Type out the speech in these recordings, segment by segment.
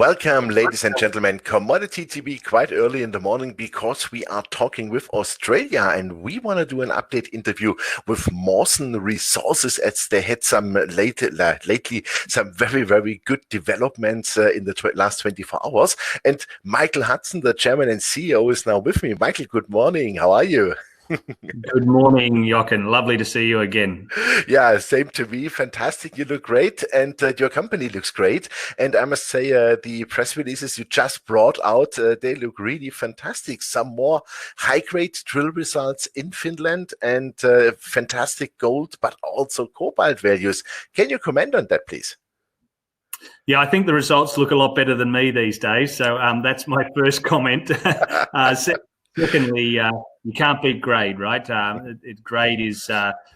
Welcome, ladies and gentlemen. Commodity TV quite early in the morning because we are talking with Australia and we want to do an update interview with Mawson Resources as they had some lately some very good developments in the last 24 hours. And Michael Hudson, the Chairman and CEO, is now with me. Michael, good morning. How are you? Good morning, Jochen. Lovely to see you again. Yeah, same to me. Fantastic. You look great, and your company looks great. And I must say, the press releases you just brought out, they look really fantastic. Some more high-grade drill results in Finland and fantastic gold, but also cobalt values. Can you comment on that, please? Yeah, I think the results look a lot better than me these days. So that's my first comment. Secondly, you can't beat grade, right? Grade is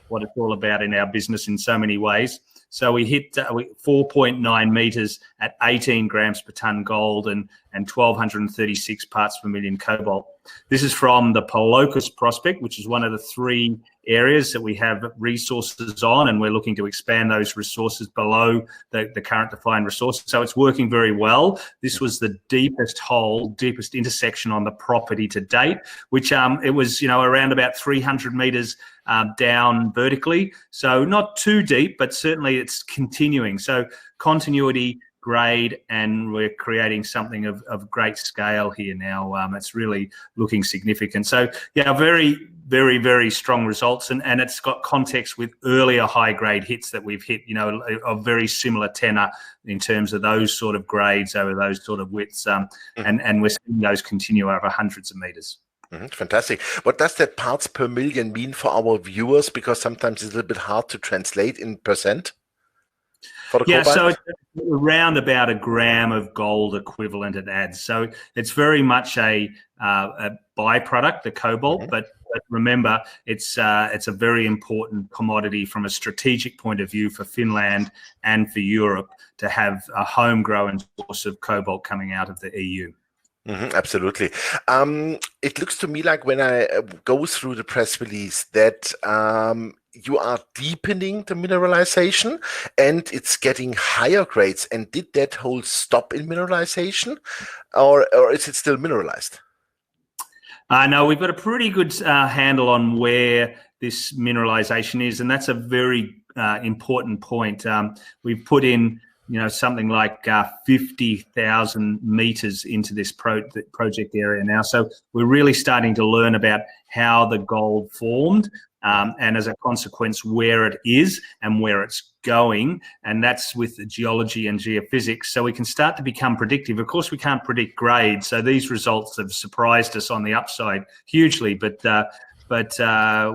what it's all about in our business in so many ways. So we hit 4.9 meters at 18 grams per ton gold and 1,236 parts per million cobalt. This is from the Palokas prospect, which is one of the three areas that we have resources on, and we're looking to expand those resources below the current defined resource. So it's working very well. This was the deepest hole, deepest intersection on the property to date, which it was, around about 300 meters down vertically. So not too deep, but certainly it's continuing. So continuity, grade, and we're creating something of great scale here now. It's really looking significant. So yeah, very strong results, and it's got context with earlier high grade hits that we've hit, of very similar tenor in terms of those sort of grades over those sort of widths, and we're seeing those continue over hundreds of meters. Fantastic. What does that parts per million mean for our viewers? Because sometimes it's a little bit hard to translate in percent. Yeah, so it's around about a gram of gold equivalent it adds. So it's very much a byproduct, the cobalt, but remember, it's a very important commodity from a strategic point of view for Finland and for Europe to have a homegrown source of cobalt coming out of the EU. Absolutely. It looks to me like when I go through the press release that you are deepening the mineralization and it's getting higher grades. And did that hole stop in mineralization, or is it still mineralized? No, we've got a pretty good handle on where this mineralization is, and that's a very important point. We've put in something like 50,000 meters into this project area now. So we're really starting to learn about how the gold formed, and as a consequence, where it is and where it's going. And that's with the geology and geophysics. So we can start to become predictive. Of course, we can't predict grade. So these results have surprised us on the upside hugely, but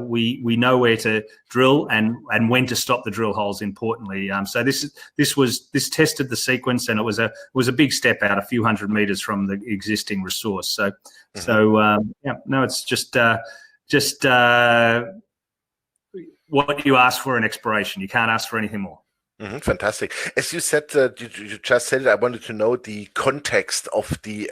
we know where to drill and when to stop the drill holes, importantly. So this tested the sequence, and it was a big step out, a few hundred meters from the existing resource. So yeah, no, it's just what you ask for in exploration. You can't ask for anything more. Fantastic. As you said, you just said it, I wanted to know the context of the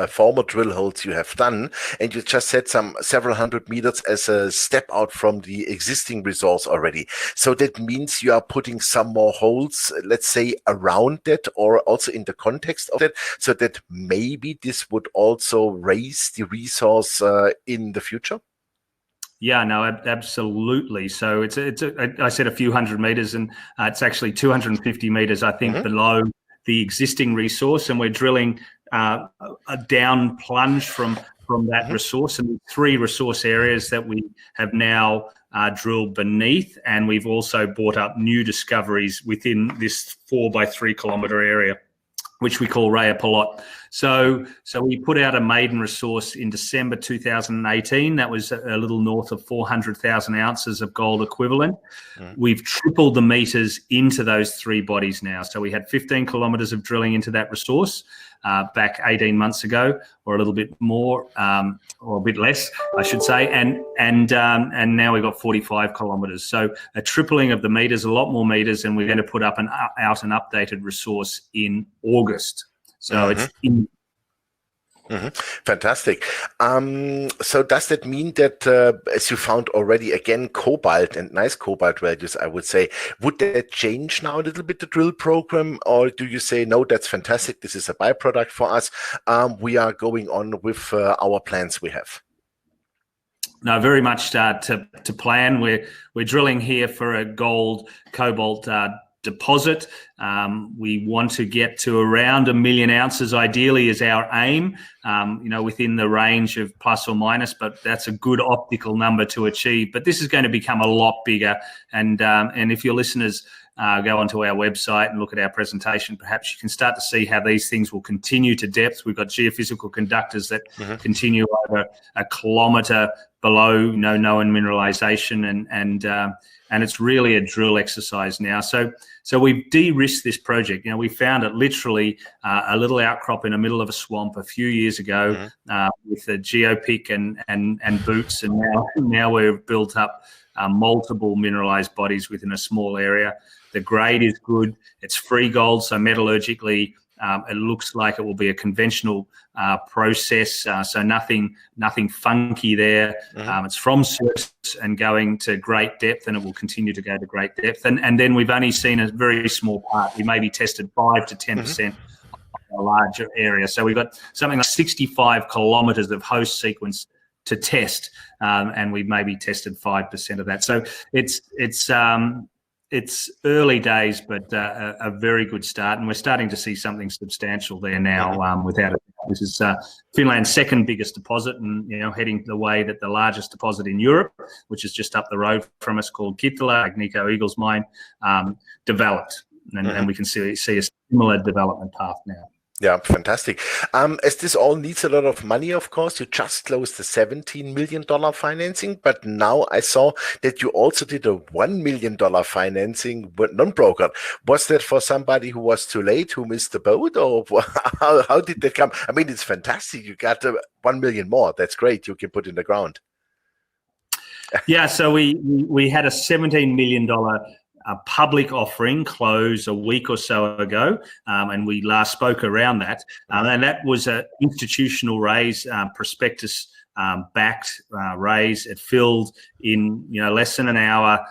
former drill holes you have done. And you just said several hundred meters as a step out from the existing resource already. So that means you are putting some more holes, let's say, around that or also in the context of that, so that maybe this would also raise the resource in the future? Yeah, no, absolutely. So I said a few hundred meters, and it's actually 250 meters, I think, below the existing resource, and we're drilling a down plunge from that resource, and 3 resource areas that we have now drilled beneath, and we've also brought up new discoveries within this 4 by 3 kilometre area, which we call Rajapalot. So we put out a maiden resource in December 2018. That was a little north of 400,000 ounces of gold equivalent. We've tripled the meters into those 3 bodies now. So we had 15 kilometres of drilling into that resource back 18 months ago, or a little bit more, or a bit less, I should say. And now we've got 45 kilometres. So a tripling of the meters, a lot more meters, and we're going to put up an updated resource in August. So it's Fantastic. So does that mean that, as you found already, again, cobalt and nice cobalt values, I would say, would that change now a little bit the drill program, or do you say, no, that's fantastic, this is a byproduct for us, we are going on with our plans we have? No, very much to plan. We're drilling here for a gold cobalt deposit. We want to get to around 1 million ounces, ideally, is our aim, within the range of plus or minus, but that's a good optical number to achieve. But this is going to become a lot bigger. And if your listeners go onto our website and look at our presentation, perhaps you can start to see how these things will continue to depth. We've got geophysical conductors that continue over 1 kilometre below known mineralization, and it's really a drill exercise now. So we've de-risked this project. We found it literally a little outcrop in the middle of a swamp a few years ago with a geopick and boots, and now we've built up multiple mineralized bodies within a small area. The grade is good. It's free gold, so metallurgically it looks like it will be a conventional process, so nothing funky there. It's from surface and going to great depth, and it will continue to go to great depth. And then we've only seen a very small part. We maybe tested 5 to 10% of a larger area. So we've got something like 65 kilometres of host sequence to test, and we've maybe tested 5% of that. So it's early days, but a very good start, and we're starting to see something substantial there now. Without it, this is Finland's second biggest deposit, and heading the way that the largest deposit in Europe, which is just up the road from us, called Kittilä, Agnico Eagle's mine, developed, and we can see a similar development path now. Yeah, fantastic. As this all needs a lot of money, of course, you just closed the $17 million financing, but now I saw that you also did a $1 million financing, but non-brokered. Was that for somebody who was too late, who missed the boat, or how did that come? I mean, it's fantastic. You got 1 million more. That's great. You can put in the ground. Yeah, so we had a $17 million public offering close a week or so ago, and we last spoke around that. And that was an institutional raise, prospectus backed raise. It filled in less than an hour.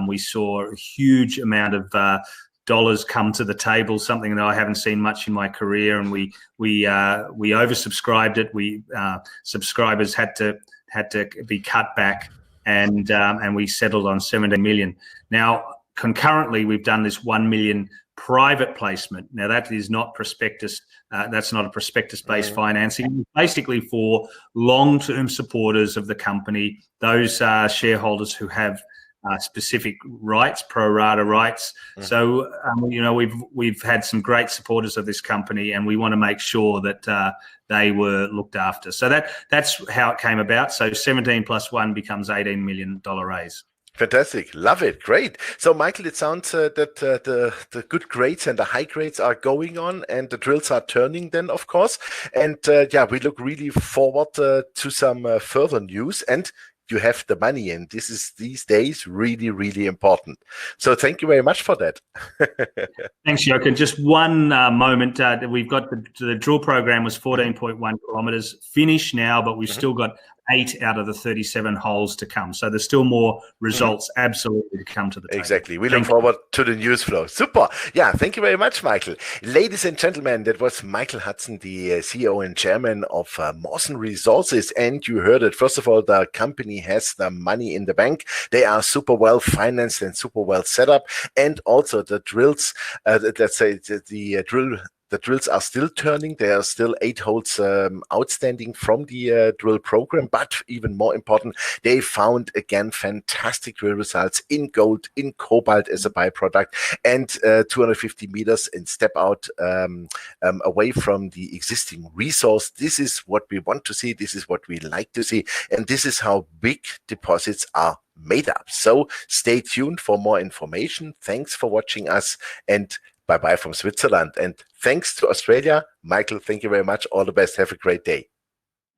We saw a huge amount of dollars come to the table, something that I haven't seen much in my career, and we oversubscribed it. Subscribers had to be cut back, and we settled on 17 million. Now, concurrently, we've done this 1 million private placement. Now, that is not prospectus. That's not a prospectus-based financing. It's basically for long-term supporters of the company, those shareholders who have specific rights, pro rata rights. So, we've had some great supporters of this company, and we want to make sure that they were looked after. So that's how it came about. So 17 plus 1 becomes $18 million raise. Fantastic. Love it. Great. So, Michael, it sounds that the good grades and the high grades are going on, and the drills are turning then, of course. And we look really forward to some further news. And you have the money, and this is these days really, really important. So thank you very much for that. Thanks, Jochen. Just one moment. We've got the drill program was 14.1 kilometres finished now, but we've still got 8 out of the 37 holes to come. So there's still more results absolutely to come to the table. Exactly. We look forward to the news flow. Super. Yeah, thank you very much, Michael. Ladies and gentlemen, that was Michael Hudson, the CEO and chairman of Mawson Resources. And you heard it. First of all, the company has the money in the bank. They are super well financed and super well set up. And also the drills, let's say the drills are still turning. There are still 8 holes outstanding from the drill program. But even more important, they found, again, fantastic drill results in gold, in cobalt as a byproduct, and 250 meters in step out away from the existing resource. This is what we want to see. This is what we like to see. And this is how big deposits are made up. So stay tuned for more information. Thanks for watching us, and bye-bye from Switzerland. And thanks to Australia. Michael, thank you very much. All the best. Have a great day.